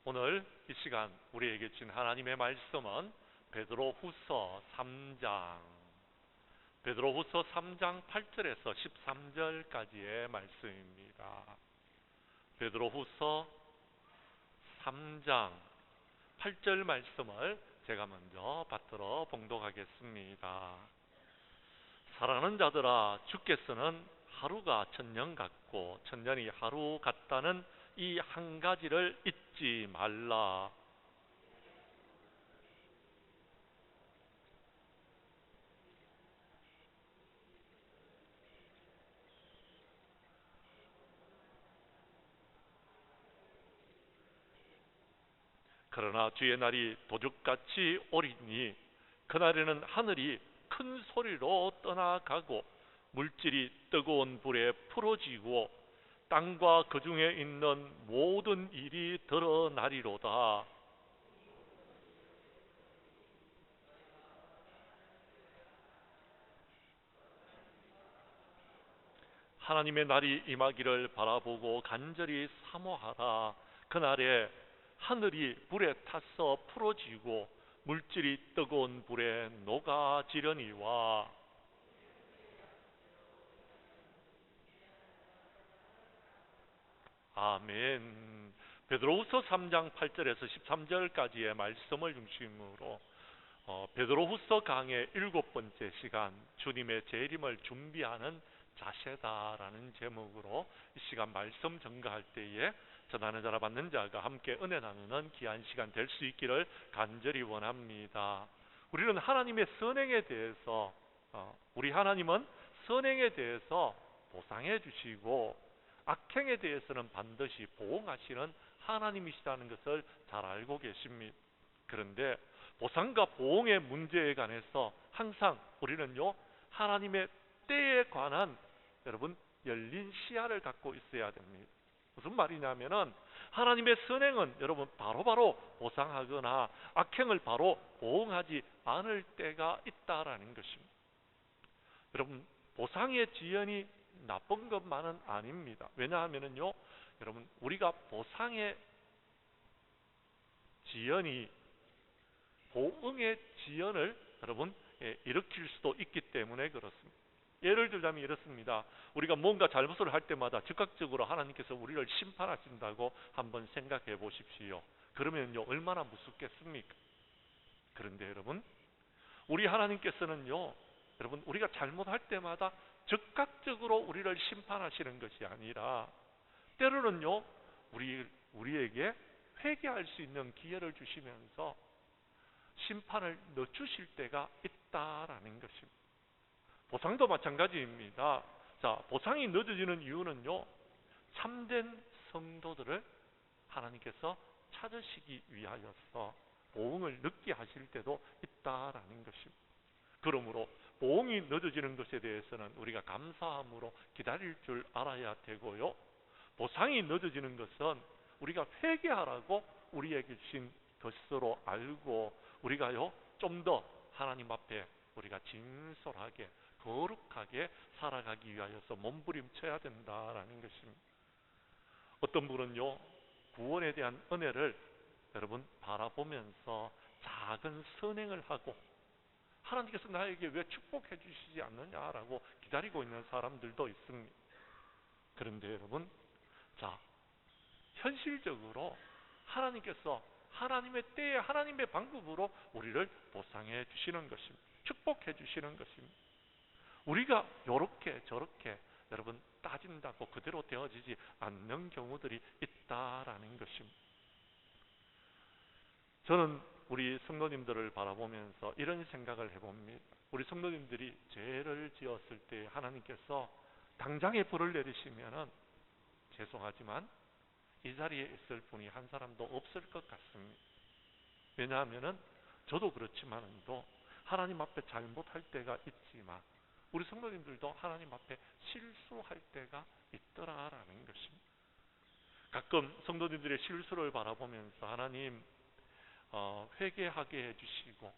오늘 이 시간 우리에게 주신 하나님의 말씀은 베드로후서 3장, 베드로후서 3장 8절에서 13절까지의 말씀입니다. 베드로후서 3장 8절 말씀을 제가 먼저 받들어 봉독하겠습니다. 사랑하는 자들아, 주께서는 하루가 천년 같고 천년이 하루 같다는 이 한 가지를 잊지 말라. 그러나 주의 날이 도둑같이 오리니 그날에는 하늘이 큰 소리로 떠나가고 물질이 뜨거운 불에 풀어지고 땅과 그 중에 있는 모든 일이 드러나리로다. 하나님의 날이 임하기를 바라보고 간절히 사모하라. 그날에 하늘이 불에 타서 풀어지고 물질이 뜨거운 불에 녹아지려니와. 아멘. 베드로후서 3장 8절에서 13절까지의 말씀을 중심으로 베드로후서 강의 7번째 시간, 주님의 재림을 준비하는 자세다라는 제목으로 이 시간 말씀 전가할 때에 전하는 자라 받는 자가 함께 은혜 나누는 귀한 시간 될 수 있기를 간절히 원합니다. 우리는 하나님의 선행에 대해서 우리 하나님은 선행에 대해서 보상해 주시고 악행에 대해서는 반드시 보응하시는 하나님이시라는 것을 잘 알고 계십니다. 그런데 보상과 보응의 문제에 관해서 항상 우리는요, 하나님의 때에 관한 여러분 열린 시야를 갖고 있어야 됩니다. 무슨 말이냐면은 하나님의 선행은 여러분 바로바로 보상하거나 악행을 바로 보응하지 않을 때가 있다라는 것입니다. 여러분, 보상의 지연이 나쁜 것만은 아닙니다. 왜냐하면은요, 여러분, 우리가 보상의 지연이 보응의 지연을 여러분 일으킬 수도 있기 때문에 그렇습니다. 예를 들자면 이렇습니다. 우리가 뭔가 잘못을 할 때마다 즉각적으로 하나님께서 우리를 심판하신다고 한번 생각해 보십시오. 그러면요, 얼마나 무섭겠습니까? 그런데 여러분, 우리 하나님께서는요, 여러분, 우리가 잘못할 때마다 즉각적으로 우리를 심판하시는 것이 아니라 때로는요, 우리에게 회개할 수 있는 기회를 주시면서 심판을 늦추실 때가 있다라는 것입니다. 보상도 마찬가지입니다. 자, 보상이 늦어지는 이유는요, 참된 성도들을 하나님께서 찾으시기 위하여서 보응을 늦게 하실 때도 있다라는 것입니다. 그러므로 보응이 늦어지는 것에 대해서는 우리가 감사함으로 기다릴 줄 알아야 되고요, 보상이 늦어지는 것은 우리가 회개하라고 우리에게 주신 것으로 알고 우리가요, 좀 더 하나님 앞에 우리가 진솔하게 거룩하게 살아가기 위하여서 몸부림쳐야 된다라는 것입니다. 어떤 분은요, 구원에 대한 은혜를 여러분 바라보면서 작은 선행을 하고 하나님께서 나에게 왜 축복해 주시지 않느냐라고 기다리고 있는 사람들도 있습니다. 그런데 여러분, 자, 현실적으로 하나님께서 하나님의 때에 하나님의 방법으로 우리를 보상해 주시는 것입니다. 축복해 주시는 것입니다. 우리가 요렇게 저렇게 여러분 따진다고 그대로 되어지지 않는 경우들이 있다라는 것입니다. 저는 우리 성도님들을 바라보면서 이런 생각을 해봅니다. 우리 성도님들이 죄를 지었을 때 하나님께서 당장에 불을 내리시면은 죄송하지만 이 자리에 있을 분이 한 사람도 없을 것 같습니다. 왜냐하면은 저도 그렇지만도 하나님 앞에 잘못할 때가 있지만 우리 성도님들도 하나님 앞에 실수할 때가 있더라라는 것입니다. 가끔 성도님들의 실수를 바라보면서 하나님 회개하게 해주시고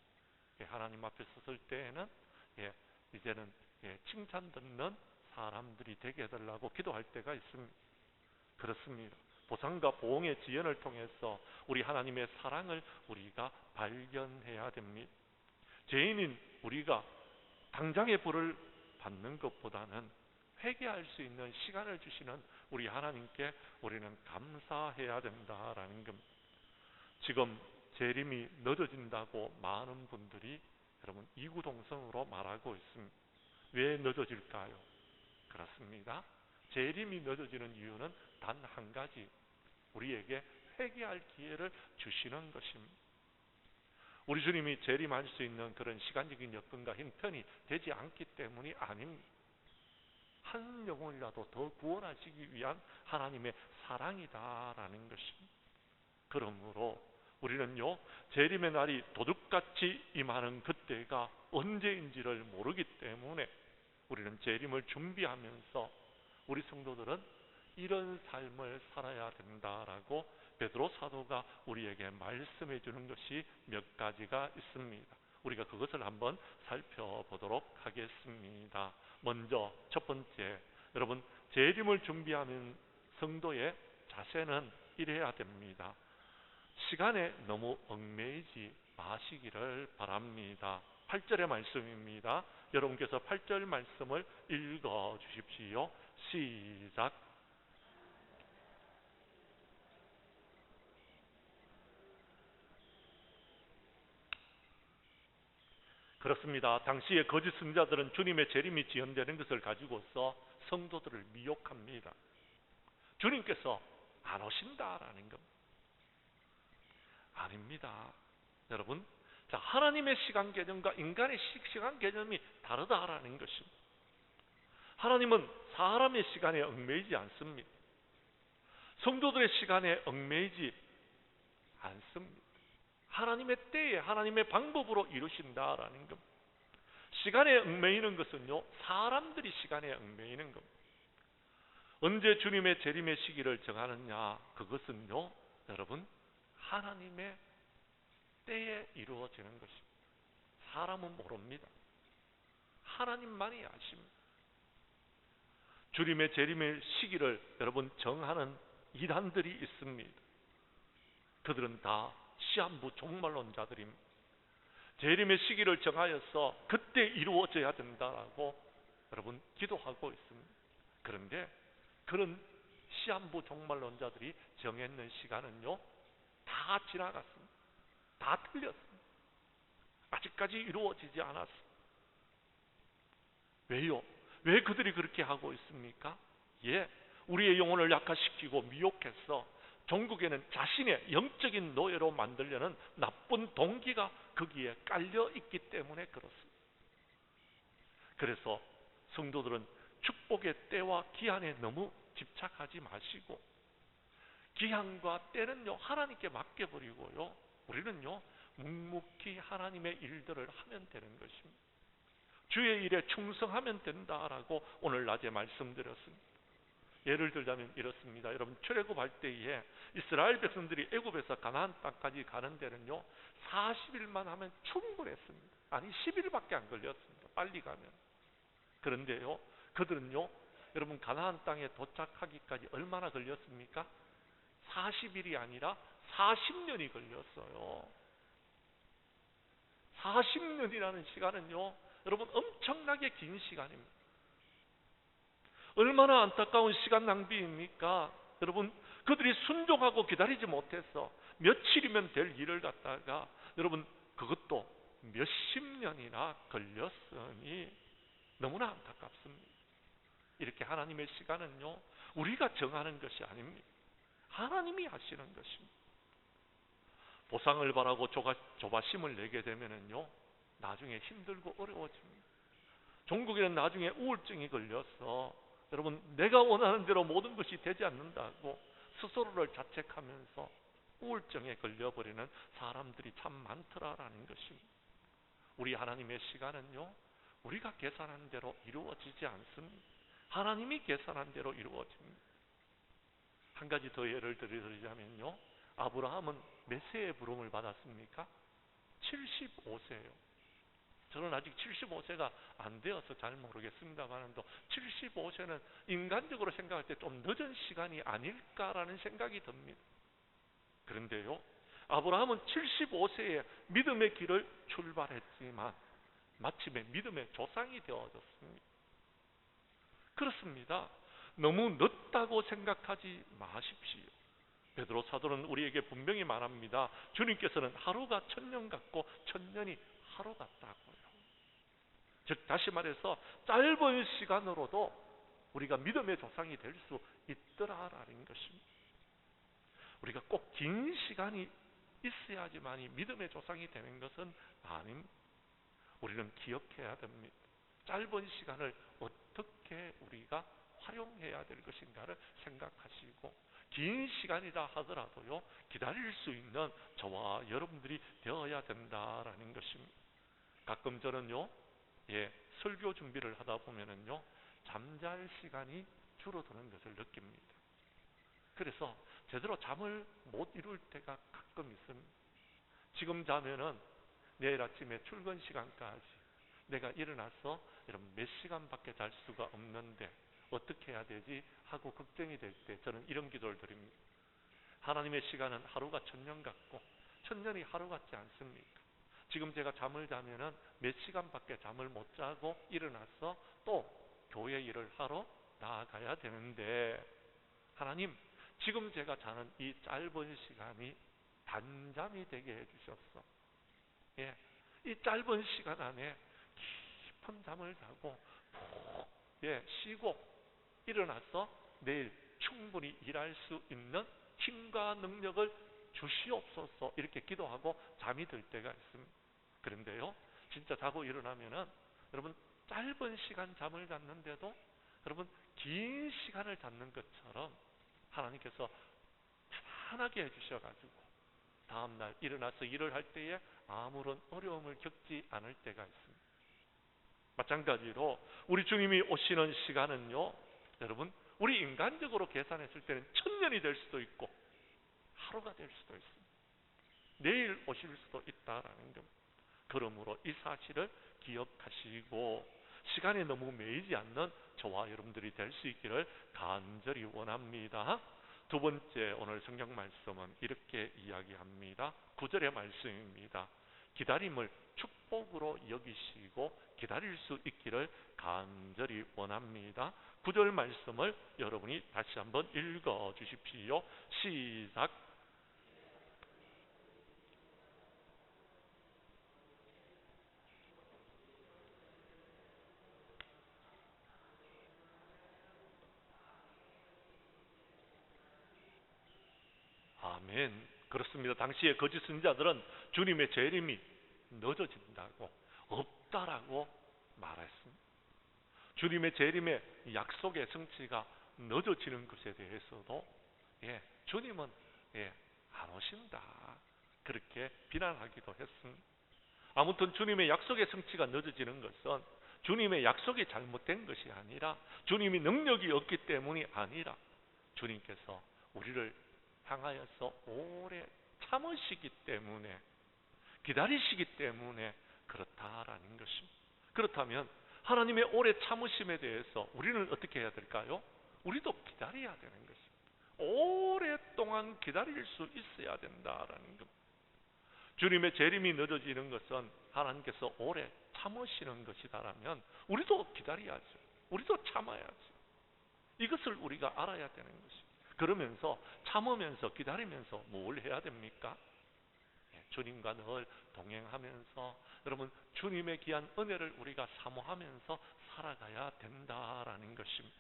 하나님 앞에 섰을 때에는 이제는 칭찬 듣는 사람들이 되게 해달라고 기도할 때가 있습니다. 그렇습니다. 보상과 보응의 지연을 통해서 우리 하나님의 사랑을 우리가 발견해야 됩니다. 죄인인 우리가 당장의 벌을 받는 것보다는 회개할 수 있는 시간을 주시는 우리 하나님께 우리는 감사해야 된다라는 겁니다. 지금 재림이 늦어진다고 많은 분들이 여러분 이구동성으로 말하고 있습니다. 왜 늦어질까요? 그렇습니다. 재림이 늦어지는 이유는 단 한 가지, 우리에게 회개할 기회를 주시는 것입니다. 우리 주님이 재림할 수 있는 그런 시간적인 여건과 형편이 되지 않기 때문이 아닙니다. 한 영혼이라도 더 구원하시기 위한 하나님의 사랑이다라는 것입니다. 그러므로 우리는요, 재림의 날이 도둑같이 임하는 그때가 언제인지를 모르기 때문에 우리는 재림을 준비하면서 우리 성도들은 이런 삶을 살아야 된다라고 베드로 사도가 우리에게 말씀해 주는 것이 몇 가지가 있습니다. 우리가 그것을 한번 살펴보도록 하겠습니다. 먼저 첫 번째, 여러분 재림을 준비하는 성도의 자세는 이래야 됩니다. 시간에 너무 얽매이지 마시기를 바랍니다. 8절의 말씀입니다. 여러분께서 8절 말씀을 읽어 주십시오. 시작. 그렇습니다. 당시의 거짓 선자들은 주님의 재림이 지연되는 것을 가지고서 성도들을 미혹합니다. 주님께서 안 오신다라는 겁니다. 아닙니다. 여러분, 자, 하나님의 시간 개념과 인간의 시간 개념이 다르다라는 것입니다. 하나님은 사람의 시간에 얽매이지 않습니다. 성도들의 시간에 얽매이지 않습니다. 하나님의 때에 하나님의 방법으로 이루신다라는 겁니다. 시간에 얽매이는 것은요, 사람들이 시간에 얽매이는 겁니다. 언제 주님의 재림의 시기를 정하느냐, 그것은요, 여러분, 하나님의 때에 이루어지는 것입니다. 사람은 모릅니다. 하나님만이 아십니다. 주님의 재림의 시기를 여러분 정하는 이단들이 있습니다. 그들은 다 시한부 종말론자들입니다. 재림의 시기를 정하여서 그때 이루어져야 된다라고 여러분 기도하고 있습니다. 그런데 그런 시한부 종말론자들이 정했는 시간은요, 다 지나갔습니다. 다 틀렸습니다. 아직까지 이루어지지 않았습니다. 왜요? 왜 그들이 그렇게 하고 있습니까? 예, 우리의 영혼을 약화시키고 미혹해서 종국에는 자신의 영적인 노예로 만들려는 나쁜 동기가 거기에 깔려 있기 때문에 그렇습니다. 그래서 성도들은 축복의 때와 기한에 너무 집착하지 마시고, 기한과 때는요 하나님께 맡겨버리고요, 우리는요 묵묵히 하나님의 일들을 하면 되는 것입니다. 주의 일에 충성하면 된다라고 오늘 낮에 말씀드렸습니다. 예를 들자면 이렇습니다. 여러분, 출애굽할 때에 이스라엘 백성들이 애굽에서 가나안 땅까지 가는 데는요 40일만 하면 충분했습니다. 아니 10일밖에 안 걸렸습니다. 빨리 가면. 그런데요, 그들은요, 여러분 가나안 땅에 도착하기까지 얼마나 걸렸습니까? 40일이 아니라 40년이 걸렸어요. 40년이라는 시간은요, 여러분 엄청나게 긴 시간입니다. 얼마나 안타까운 시간 낭비입니까? 여러분, 그들이 순종하고 기다리지 못해서 며칠이면 될 일을 갖다가 여러분 그것도 몇십 년이나 걸렸으니 너무나 안타깝습니다. 이렇게 하나님의 시간은요 우리가 정하는 것이 아닙니다. 하나님이 하시는 것입니다. 보상을 바라고 조바심을 내게 되면은요 나중에 힘들고 어려워집니다. 종국에는 나중에 우울증이 걸려서 여러분 내가 원하는 대로 모든 것이 되지 않는다고 스스로를 자책하면서 우울증에 걸려버리는 사람들이 참 많더라라는 것입니다. 우리 하나님의 시간은요 우리가 계산한 대로 이루어지지 않습니다. 하나님이 계산한 대로 이루어집니다. 한 가지 더 예를 드리자면요, 아브라함은 몇 세에 부름을 받았습니까? 75세예요. 저는 아직 75세가 안 되어서 잘 모르겠습니다만 75세는 인간적으로 생각할 때 좀 늦은 시간이 아닐까라는 생각이 듭니다. 그런데요, 아브라함은 75세에 믿음의 길을 출발했지만 마침내 믿음의 조상이 되어졌습니다. 그렇습니다. 너무 늦다고 생각하지 마십시오. 베드로 사도는 우리에게 분명히 말합니다. 주님께서는 하루가 천년 같고 천년이 하루 같다고요. 즉 다시 말해서 짧은 시간으로도 우리가 믿음의 조상이 될 수 있더라라는 것입니다. 우리가 꼭 긴 시간이 있어야지만이 믿음의 조상이 되는 것은 아닙니다. 우리는 기억해야 됩니다. 짧은 시간을 어떻게 우리가 활용해야 될 것인가를 생각하시고, 긴 시간이다 하더라도요, 기다릴 수 있는 저와 여러분들이 되어야 된다라는 것입니다. 가끔 저는요, 설교 준비를 하다 보면은요, 잠잘 시간이 줄어드는 것을 느낍니다. 그래서 제대로 잠을 못 이룰 때가 가끔 있습니다. 지금 자면은 내일 아침에 출근 시간까지 내가 일어나서 여러분 몇 시간밖에 잘 수가 없는데 어떻게 해야 되지 하고 걱정이 될 때 저는 이런 기도를 드립니다. 하나님의 시간은 하루가 천년 같고 천년이 하루 같지 않습니까? 지금 제가 잠을 자면은 몇 시간밖에 잠을 못 자고 일어나서 또 교회 일을 하러 나아가야 되는데, 하나님, 지금 제가 자는 이 짧은 시간이 단잠이 되게 해주셨어. 이 짧은 시간 안에 깊은 잠을 자고 푹 쉬고 일어나서 내일 충분히 일할 수 있는 힘과 능력을 주시옵소서, 이렇게 기도하고 잠이 들 때가 있습니다. 그런데요, 진짜 자고 일어나면은 여러분 짧은 시간 잠을 잤는데도 여러분 긴 시간을 잤는 것처럼 하나님께서 편안하게 해주셔가지고 다음날 일어나서 일을 할 때에 아무런 어려움을 겪지 않을 때가 있습니다. 마찬가지로 우리 주님이 오시는 시간은요, 여러분 우리 인간적으로 계산했을 때는 천년이 될 수도 있고 하루가 될 수도 있습니다. 내일 오실 수도 있다라는 겁니다. 그러므로 이 사실을 기억하시고 시간에 너무 매이지 않는 저와 여러분들이 될 수 있기를 간절히 원합니다. 두 번째 오늘 성경 말씀은 이렇게 이야기합니다. 9절의 말씀입니다. 기다림을 축복으로 여기시고 기다릴 수 있기를 간절히 원합니다. 9절 말씀을 여러분이 다시 한번 읽어 주십시오. 시작. 아멘. 그렇습니다. 당시에 거짓 선지자들은 주님의 재림이 늦어진다고, 없다라고 말했습니다. 주님의 재림의 약속의 성취가 늦어지는 것에 대해서도 주님은 안 오신다, 그렇게 비난하기도 했습니다. 아무튼 주님의 약속의 성취가 늦어지는 것은 주님의 약속이 잘못된 것이 아니라, 주님이 능력이 없기 때문이 아니라 주님께서 우리를 향하여서 오래 참으시기 때문에, 기다리시기 때문에 그렇다라는 것입니다. 그렇다면 하나님의 오래 참으심에 대해서 우리는 어떻게 해야 될까요? 우리도 기다려야 되는 것입니다. 오랫동안 기다릴 수 있어야 된다라는 겁니다. 주님의 재림이 늦어지는 것은 하나님께서 오래 참으시는 것이다라면 우리도 기다려야죠. 우리도 참아야죠. 이것을 우리가 알아야 되는 것입니다. 그러면서 참으면서 기다리면서 뭘 해야 됩니까? 주님과 늘 동행하면서 여러분 주님의 귀한 은혜를 우리가 사모하면서 살아가야 된다라는 것입니다.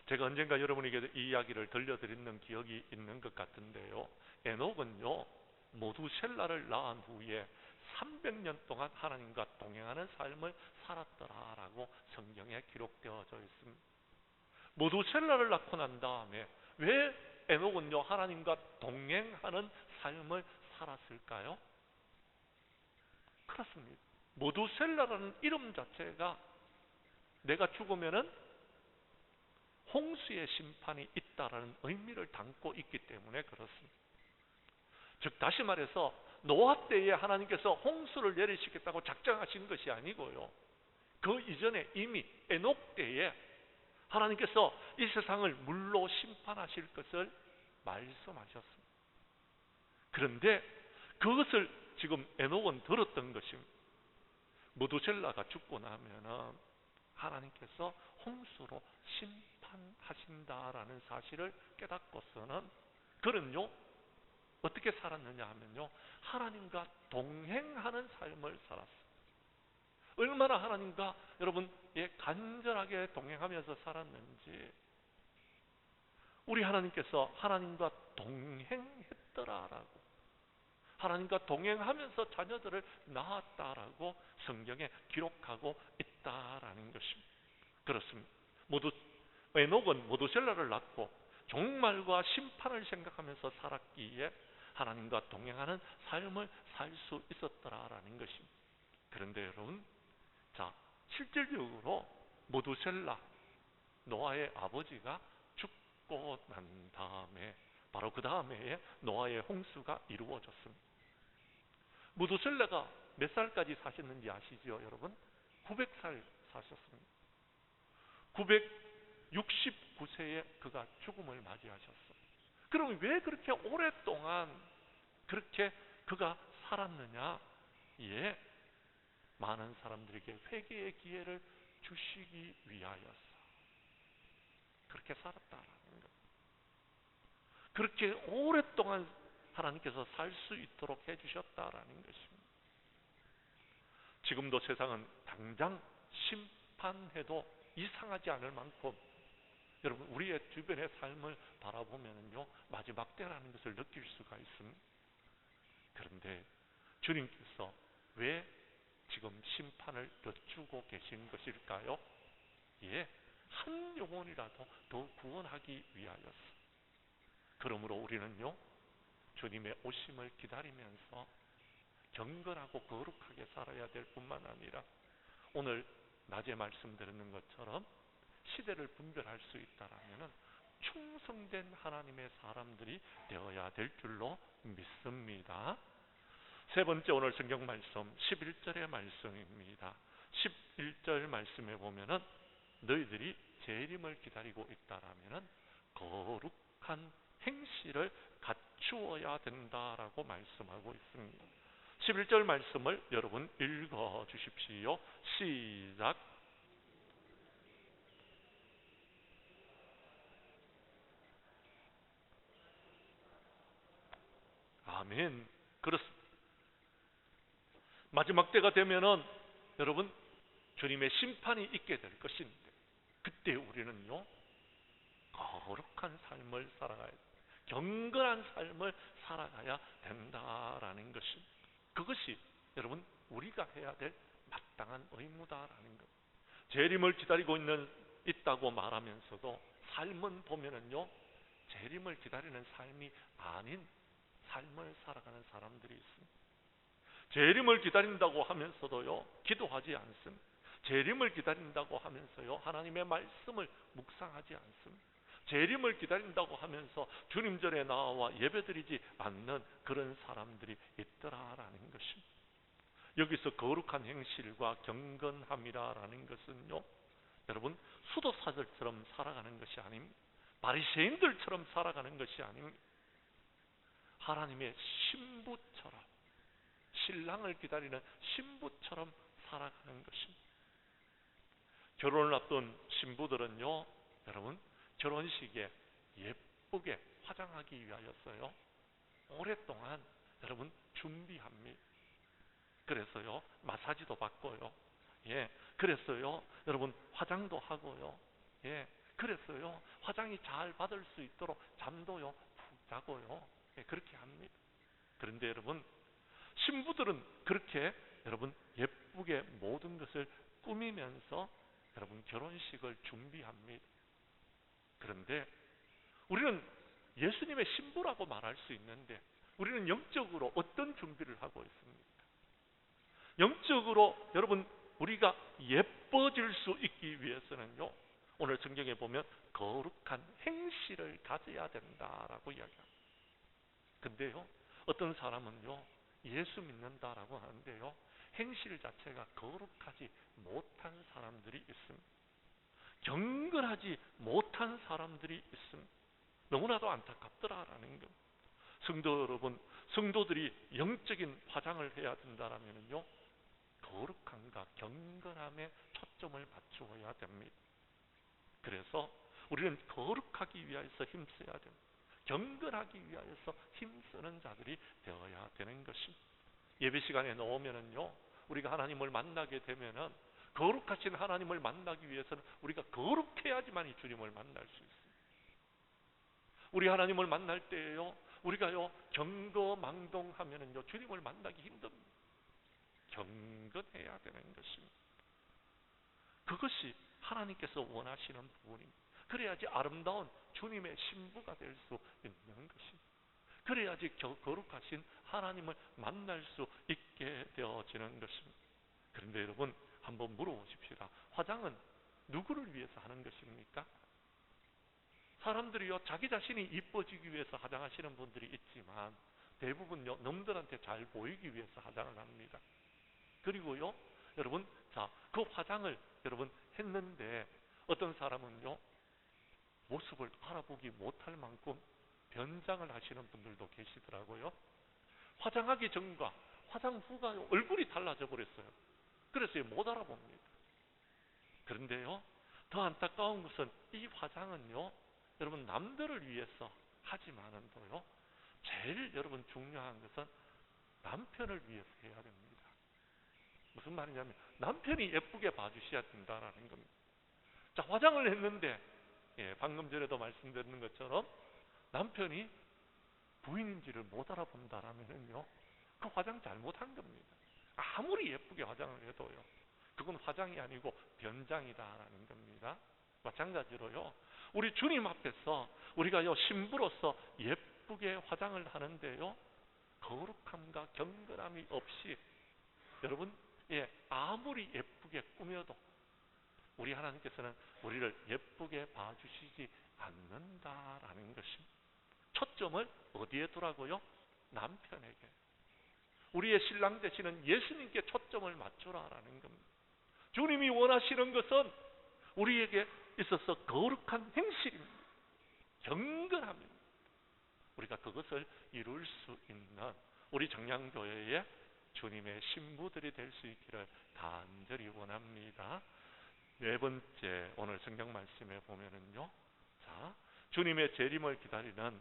제가 언젠가 여러분에게 이 이야기를 들려드리는 기억이 있는 것 같은데요, 에녹은요 모두셀라를 낳은 후에 300년 동안 하나님과 동행하는 삶을 살았더라라고 성경에 기록되어져 있습니다. 모두셀라를 낳고 난 다음에 왜 에녹은요 하나님과 동행하는 삶을 살았을까요? 그렇습니다. 모두셀라라는 이름 자체가 내가 죽으면은 홍수의 심판이 있다라는 의미를 담고 있기 때문에 그렇습니다. 즉 다시 말해서 노아 때에 하나님께서 홍수를 내리시겠다고 작정하신 것이 아니고요. 그 이전에 이미 에녹 때에 하나님께서 이 세상을 물로 심판하실 것을 말씀하셨습니다. 그런데 그것을 지금 에녹은 들었던 것입니다. 무두셀라가 죽고 나면은 하나님께서 홍수로 심판하신다라는 사실을 깨닫고서는 그는요 어떻게 살았느냐 하면요, 하나님과 동행하는 삶을 살았습니다. 얼마나 하나님과 여러분 간절하게 동행하면서 살았는지, 우리 하나님께서 하나님과 동행했더라라고, 하나님과 동행하면서 자녀들을 낳았다라고 성경에 기록하고 있다라는 것입니다. 그렇습니다. 에녹은 무두셀라를 낳고 종말과 심판을 생각하면서 살았기에 하나님과 동행하는 삶을 살 수 있었더라라는 것입니다. 그런데 여러분, 자, 실질적으로 무두셀라, 노아의 아버지가 죽고 난 다음에 바로 그 다음에 노아의 홍수가 이루어졌습니다. 무두셀라가 몇 살까지 사셨는지 아시죠, 여러분? 900살 사셨습니다. 969세에 그가 죽음을 맞이하셨어요. 그럼 왜 그렇게 오랫동안 그렇게 그가 살았느냐? 예, 많은 사람들에게 회개의 기회를 주시기 위하여서 그렇게 살았다라는 것. 그렇게 오랫동안 하나님께서 살 수 있도록 해주셨다라는 것입니다. 지금도 세상은 당장 심판해도 이상하지 않을 만큼, 여러분 우리의 주변의 삶을 바라보면요 마지막 때라는 것을 느낄 수가 있습니다. 그런데 주님께서 왜 지금 심판을 여쭈고 계신 것일까요? 예, 한 영혼이라도 더 구원하기 위하여서. 그러므로 우리는요 주님의 오심을 기다리면서 경건하고 거룩하게 살아야 될 뿐만 아니라, 오늘 낮에 말씀드리는 것처럼 시대를 분별할 수 있다라면 충성된 하나님의 사람들이 되어야 될 줄로 믿습니다. 세 번째 오늘 성경 말씀 11절의 말씀입니다. 11절 말씀에 보면은 너희들이 재림을 기다리고 있다라면은 거룩한 행실을 갖추어야 된다라고 말씀하고 있습니다. 11절 말씀을 여러분 읽어 주십시오. 시작. 아멘. 그렇습니다. 마지막 때가 되면은 여러분 주님의 심판이 있게 될 것인데, 그때 우리는요 거룩한 삶을 살아가야 돼. 경건한 삶을 살아가야 된다라는 것입니다. 그것이 여러분 우리가 해야 될 마땅한 의무다라는 것. 재림을 기다리고 있다고 말하면서도 삶은 보면은요 재림을 기다리는 삶이 아닌 삶을 살아가는 사람들이 있습니다. 재림을 기다린다고 하면서도요 기도하지 않습니다. 재림을 기다린다고 하면서요 하나님의 말씀을 묵상하지 않습니다. 재림을 기다린다고 하면서 주님 전에 나와 예배드리지 않는 그런 사람들이 있더라라는 것입니다. 여기서 거룩한 행실과 경건함이라는 것은요 여러분 수도사들처럼 살아가는 것이 아닙니다. 바리새인들처럼 살아가는 것이 아닙니다. 하나님의 신부처럼, 신랑을 기다리는 신부처럼 살아가는 것입니다. 결혼을 앞둔 신부들은요 여러분 결혼식에 예쁘게 화장하기 위하여서요 오랫동안 여러분 준비합니다. 그래서요 마사지도 받고요, 예, 그래서요 여러분 화장도 하고요, 예, 그래서요 화장이 잘 받을 수 있도록 잠도요 푹 자고요, 예, 그렇게 합니다. 그런데 여러분 신부들은 그렇게 여러분 예쁘게 모든 것을 꾸미면서 여러분 결혼식을 준비합니다. 그런데 우리는 예수님의 신부라고 말할 수 있는데 우리는 영적으로 어떤 준비를 하고 있습니까? 영적으로 여러분 우리가 예뻐질 수 있기 위해서는요 오늘 성경에 보면 거룩한 행실을 가져야 된다라고 이야기합니다. 근데요 어떤 사람은요 예수 믿는다라고 하는데요, 행실 자체가 거룩하지 못한 사람들이 있습니다. 경건하지 못한 사람들이 있습니다. 너무나도 안타깝더라라는 것. 성도 여러분, 성도들이 영적인 화장을 해야 된다라면요, 거룩함과 경건함에 초점을 맞추어야 됩니다. 그래서 우리는 거룩하기 위하여서 힘써야 됩니다. 경건하기 위하여서 힘쓰는 자들이 되어야 되는 것입니다. 예배 시간에 나오면은요, 우리가 하나님을 만나게 되면은, 거룩하신 하나님을 만나기 위해서는 우리가 거룩해야지만 이 주님을 만날 수 있습니다. 우리 하나님을 만날 때에요, 우리가요 경거망동하면은요 주님을 만나기 힘듭니다. 경건해야 되는 것입니다. 그것이 하나님께서 원하시는 부분입니다. 그래야지 아름다운 주님의 신부가 될 수 있는 것입니다. 그래야지 거룩하신 하나님을 만날 수 있게 되어지는 것입니다. 그런데 여러분, 한번 물어보십시다. 화장은 누구를 위해서 하는 것입니까? 사람들이요, 자기 자신이 이뻐지기 위해서 화장하시는 분들이 있지만, 대부분요 남들한테 잘 보이기 위해서 화장을 합니다. 그리고요, 여러분, 자, 그 화장을 여러분 했는데 어떤 사람은요 모습을 알아보기 못할 만큼 변장을 하시는 분들도 계시더라고요. 화장하기 전과 화장 후가 얼굴이 달라져 버렸어요. 그래서 못 알아봅니다. 그런데요, 더 안타까운 것은 이 화장은요, 여러분 남들을 위해서 하지만은도요, 제일 여러분 중요한 것은 남편을 위해서 해야 됩니다. 무슨 말이냐면 남편이 예쁘게 봐주셔야 된다라는 겁니다. 자, 화장을 했는데, 방금 전에도 말씀드린 것처럼 남편이 부인인지를 못 알아본다라면은요, 그 화장 잘못한 겁니다. 아무리 예쁘게 화장을 해도요, 그건 화장이 아니고 변장이다라는 겁니다. 마찬가지로요, 우리 주님 앞에서 우리가요 신부로서 예쁘게 화장을 하는데요, 거룩함과 경건함이 없이 여러분, 아무리 예쁘게 꾸며도 우리 하나님께서는 우리를 예쁘게 봐주시지 않는다라는 것입니다. 초점을 어디에 두라고요? 남편에게. 우리의 신랑 되시는 예수님께 초점을 맞추라라는 겁니다. 주님이 원하시는 것은 우리에게 있어서 거룩한 행실입니다. 경건함입니다. 우리가 그것을 이룰 수 있는 우리 정량교회의 주님의 신부들이 될 수 있기를 간절히 원합니다. 네 번째, 오늘 성경 말씀에 보면은요, 자, 주님의 재림을 기다리는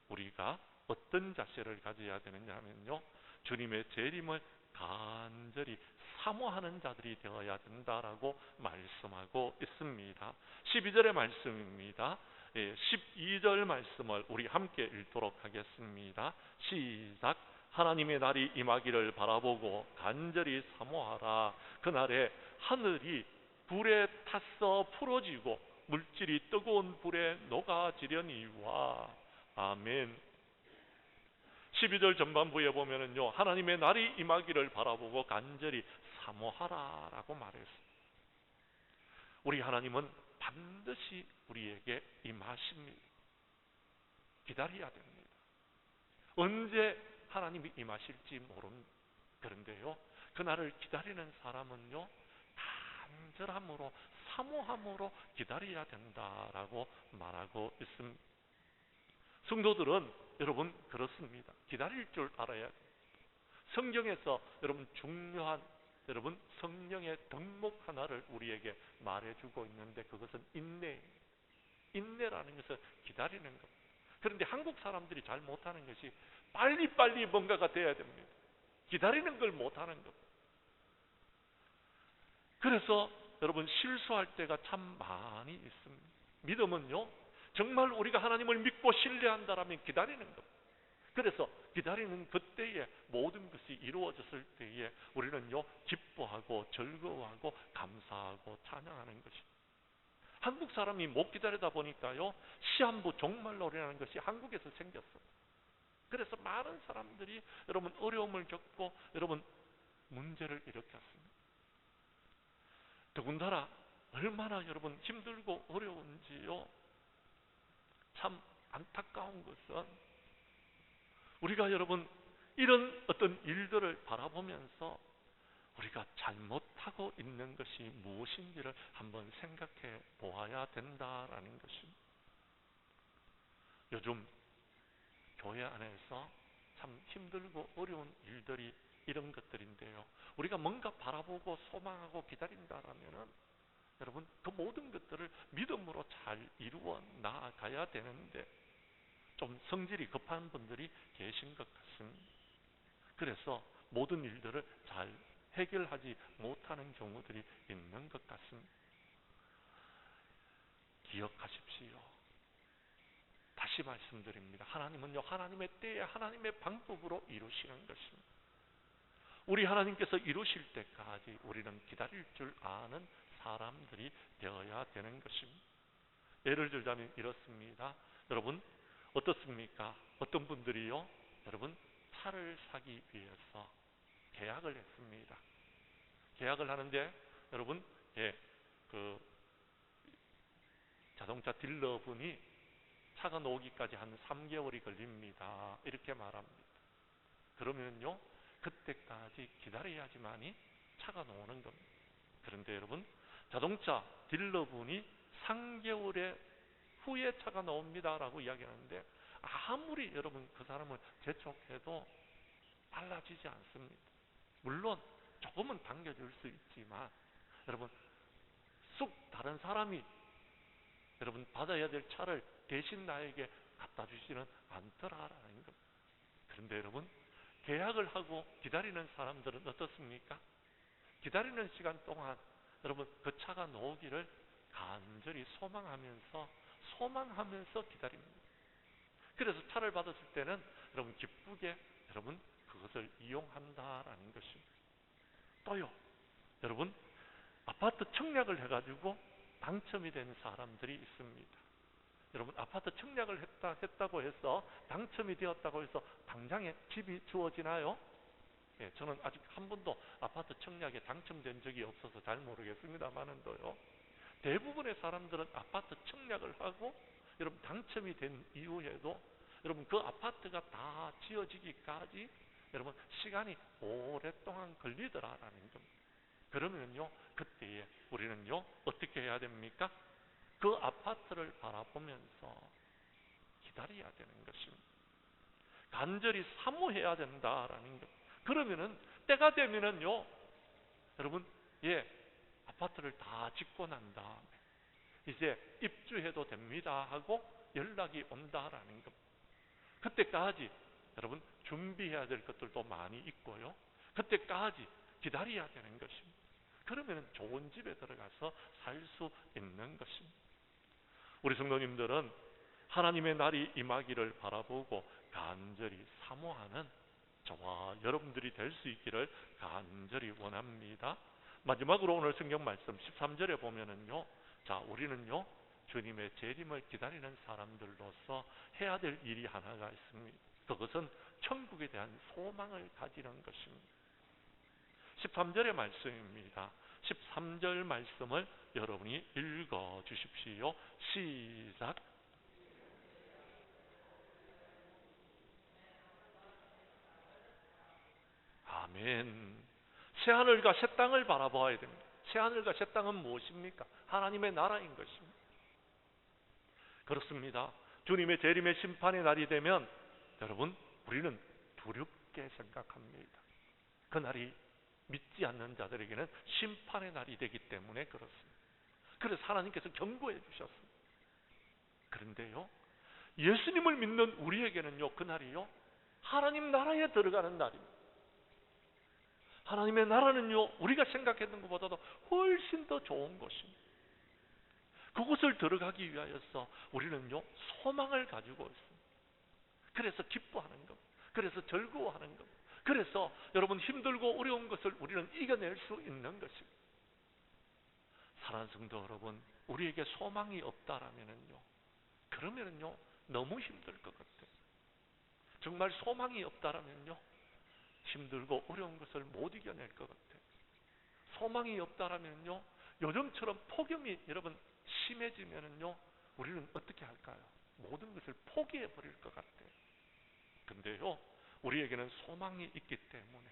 우리가 어떤 자세를 가져야 되느냐 하면요, 주님의 재림을 간절히 사모하는 자들이 되어야 된다라고 말씀하고 있습니다. 12절의 말씀입니다. 12절 말씀을 우리 함께 읽도록 하겠습니다. 시작. 하나님의 날이 임하기를 바라보고 간절히 사모하라. 그날에 하늘이 불에 타서 풀어지고 물질이 뜨거운 불에 녹아지려니와. 아멘. 12절 전반부에 보면은요, 하나님의 날이 임하기를 바라보고 간절히 사모하라라고 말했습니다. 우리 하나님은 반드시 우리에게 임하십니다. 기다려야 됩니다. 언제 하나님이 임하실지 모릅니다. 그런데요, 그날을 기다리는 사람은요, 간절함으로 사모함으로 기다려야 된다라고 말하고 있습니다. 성도들은 여러분 그렇습니다. 기다릴 줄 알아야 돼요. 성경에서 여러분 중요한 여러분 성령의 덕목 하나를 우리에게 말해주고 있는데, 그것은 인내입니다. 인내라는 것은 기다리는 겁니다. 그런데 한국 사람들이 잘 못하는 것이 빨리빨리 뭔가가 돼야 됩니다. 기다리는 걸 못하는 겁니다. 그래서 여러분 실수할 때가 참 많이 있습니다. 믿음은요, 정말 우리가 하나님을 믿고 신뢰한다라면 기다리는 겁니다. 그래서 기다리는 그때에 모든 것이 이루어졌을 때에 우리는요 기뻐하고 즐거워하고 감사하고 찬양하는 것입니다. 한국 사람이 못 기다리다 보니까요 시한부 종말놀이라는 것이 한국에서 생겼어요. 그래서 많은 사람들이 여러분 어려움을 겪고 여러분 문제를 일으켰습니다. 더군다나 얼마나 여러분 힘들고 어려운지요, 참 안타까운 것은 우리가 여러분 이런 어떤 일들을 바라보면서 우리가 잘못하고 있는 것이 무엇인지를 한번 생각해 보아야 된다라는 것입니다. 요즘 교회 안에서 참 힘들고 어려운 일들이 이런 것들인데요. 우리가 뭔가 바라보고 소망하고 기다린다라면은 여러분 그 모든 것들을 믿음으로 잘 이루어 나아가야 되는데 좀 성질이 급한 분들이 계신 것 같습니다. 그래서 모든 일들을 잘 해결하지 못하는 경우들이 있는 것 같습니다. 기억하십시오. 다시 말씀드립니다. 하나님은요, 하나님의 때에 하나님의 방법으로 이루시는 것입니다. 우리 하나님께서 이루실 때까지 우리는 기다릴 줄 아는 사람들이 되어야 되는 것입니다. 예를 들자면 이렇습니다. 여러분 어떻습니까? 어떤 분들이요, 여러분 차를 사기 위해서 계약을 했습니다. 계약을 하는데 여러분 그 자동차 딜러분이 차가 나오기까지 한 3개월이 걸립니다. 이렇게 말합니다. 그러면요 그때까지 기다려야지만이 차가 나오는 겁니다. 그런데 여러분 자동차 딜러분이 3개월에 후에 차가 나옵니다 라고 이야기하는데 아무리 여러분 그 사람을 재촉해도 빨라지지 않습니다. 물론 조금은 당겨줄 수 있지만 여러분 쑥 다른 사람이 여러분 받아야 될 차를 대신 나에게 갖다 주지는 않더라라는 겁니다. 그런데 여러분 계약을 하고 기다리는 사람들은 어떻습니까? 기다리는 시간 동안 여러분 그 차가 나오기를 간절히 소망하면서 기다립니다. 그래서 차를 받았을 때는 여러분 기쁘게 여러분 그것을 이용한다라는 것입니다. 또요 여러분 아파트 청약을 해가지고 당첨이 된 사람들이 있습니다. 여러분 아파트 청약을 했다고 해서 당첨이 되었다고 해서 당장에 집이 주어지나요? 예, 저는 아직 한 번도 아파트 청약에 당첨된 적이 없어서 잘 모르겠습니다만은도요. 대부분의 사람들은 아파트 청약을 하고 여러분 당첨이 된 이후에도 여러분 그 아파트가 다 지어지기까지 여러분 시간이 오랫동안 걸리더라라는 겁니다. 그러면요 그때에 우리는요 어떻게 해야 됩니까? 그 아파트를 바라보면서 기다려야 되는 것입니다. 간절히 사모해야 된다라는 것. 그러면은 때가 되면은요 여러분 아파트를 다 짓고 난 다음에 이제 입주해도 됩니다 하고 연락이 온다라는 것. 그때까지 여러분 준비해야 될 것들도 많이 있고요. 그때까지 기다려야 되는 것입니다. 그러면 좋은 집에 들어가서 살 수 있는 것입니다. 우리 성도님들은 하나님의 날이 임하기를 바라보고 간절히 사모하는 저와 여러분들이 될 수 있기를 간절히 원합니다. 마지막으로 오늘 성경 말씀 13절에 보면은요, 자 우리는요 주님의 재림을 기다리는 사람들로서 해야 될 일이 하나가 있습니다. 그것은 천국에 대한 소망을 가지는 것입니다. 13절의 말씀입니다. 13절 말씀을 여러분이 읽어 주십시오. 시작. 아멘. 새하늘과 새 땅을 바라보아야 됩니다. 새하늘과 새 땅은 무엇입니까? 하나님의 나라인 것입니다. 그렇습니다. 주님의 재림의 심판의 날이 되면 여러분 우리는 두렵게 생각합니다. 그날이 믿지 않는 자들에게는 심판의 날이 되기 때문에 그렇습니다. 그래서 하나님께서 경고해 주셨습니다. 그런데요 예수님을 믿는 우리에게는요 그날이요 하나님 나라에 들어가는 날입니다. 하나님의 나라는요 우리가 생각했던 것보다도 훨씬 더 좋은 것입니다. 그곳을 들어가기 위하여서 우리는요 소망을 가지고 있습니다. 그래서 기뻐하는 겁니다. 그래서 즐거워하는 겁니다. 그래서 여러분 힘들고 어려운 것을 우리는 이겨낼 수 있는 것입니다. 사랑하는 성도 여러분, 우리에게 소망이 없다라면은요 그러면은요 너무 힘들 것 같아요. 정말 소망이 없다라면요 힘들고 어려운 것을 못 이겨낼 것 같아요. 소망이 없다라면요 요즘처럼 폭염이 여러분 심해지면은요 우리는 어떻게 할까요? 모든 것을 포기해 버릴 것 같아요. 근데요 우리에게는 소망이 있기 때문에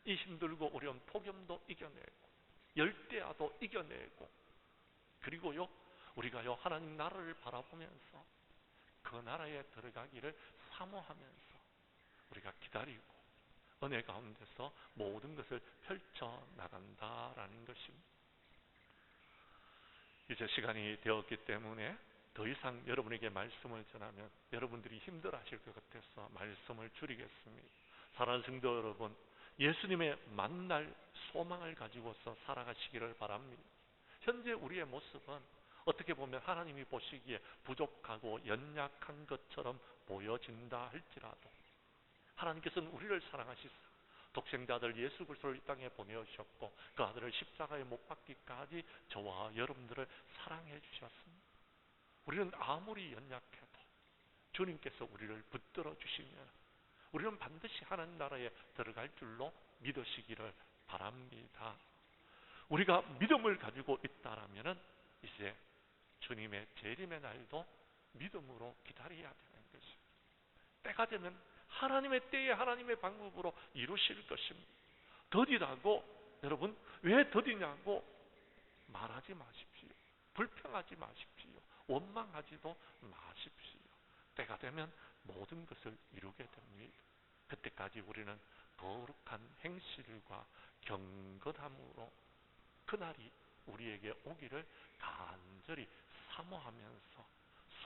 이 힘들고 어려운 폭염도 이겨내고 열대야도 이겨내고, 그리고요 우리가요 하나님 나라를 바라보면서 그 나라에 들어가기를 사모하면서 우리가 기다리고 은혜 가운데서 모든 것을 펼쳐 나간다라는 것입니다. 이제 시간이 되었기 때문에 더 이상 여러분에게 말씀을 전하면 여러분들이 힘들어하실 것 같아서 말씀을 줄이겠습니다. 사랑하는 성도 여러분, 예수님의 만날 소망을 가지고서 살아가시기를 바랍니다. 현재 우리의 모습은 어떻게 보면 하나님이 보시기에 부족하고 연약한 것처럼 보여진다 할지라도 하나님께서는 우리를 사랑하시사 독생자 아들 예수 그리스도를 이 땅에 보내오셨고 그 아들을 십자가에 못 박기까지 저와 여러분들을 사랑해 주셨습니다. 우리는 아무리 연약해도 주님께서 우리를 붙들어 주시면 우리는 반드시 하나님 나라에 들어갈 줄로 믿으시기를 바랍니다. 우리가 믿음을 가지고 있다라면 이제 주님의 재림의 날도 믿음으로 기다려야 되는 것입니다. 때가 되면 하나님의 때에 하나님의 방법으로 이루실 것입니다. 더디다고 여러분 왜 더디냐고 말하지 마십시오. 불평하지 마십시오. 원망하지도 마십시오. 때가 되면 모든 것을 이루게 됩니다. 그때까지 우리는 거룩한 행실과 경건함으로 그날이 우리에게 오기를 간절히 사모하면서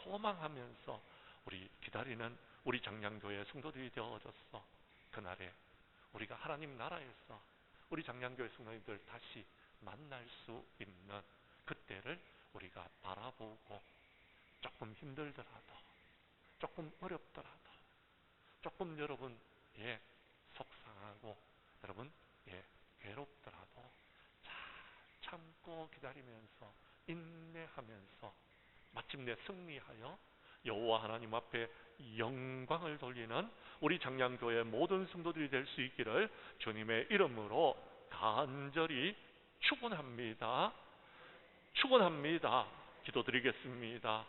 소망하면서 우리 기다리는 우리 장량교회 성도들이 되어졌어. 그날에 우리가 하나님 나라에서 우리 장량교회 성도들 다시 만날 수 있는 그때를 우리가 바라보고 조금 힘들더라도 조금 어렵더라도 조금 여러분 속상하고 여러분 괴롭더라도 잘 참고 기다리면서 인내하면서 마침내 승리하여 여호와 하나님 앞에 영광을 돌리는 우리 장량교회 모든 성도들이 될 수 있기를 주님의 이름으로 간절히 축원합니다. 축원합니다. 기도드리겠습니다.